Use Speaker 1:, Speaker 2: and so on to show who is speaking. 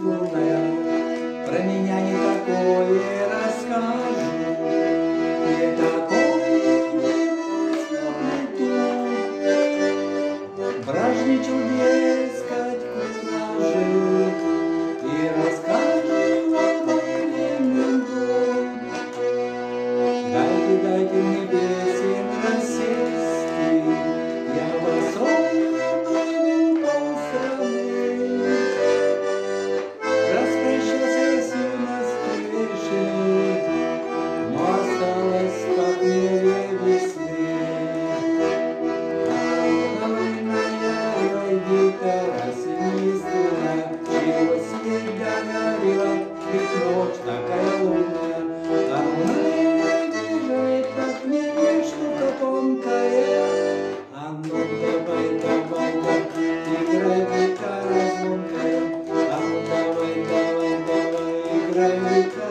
Speaker 1: лунная, про меня не такое расскажу. Не такое грустный тут, бражничал, дескать, куражит, и рассказывал времен год. Дайте, дайте мне песен рассести, я вас обману посрамлю. Распрощался я с юностью решил, но осталось как мне весны. Войди-ка, рассвистела, чего сидеть догорела, ведь ночь такая лунная. А бежит, как мне штука тонкая. А ну давай, давай, играй, гитара звонкая. А ну давай, давай, давай, играй, гитара.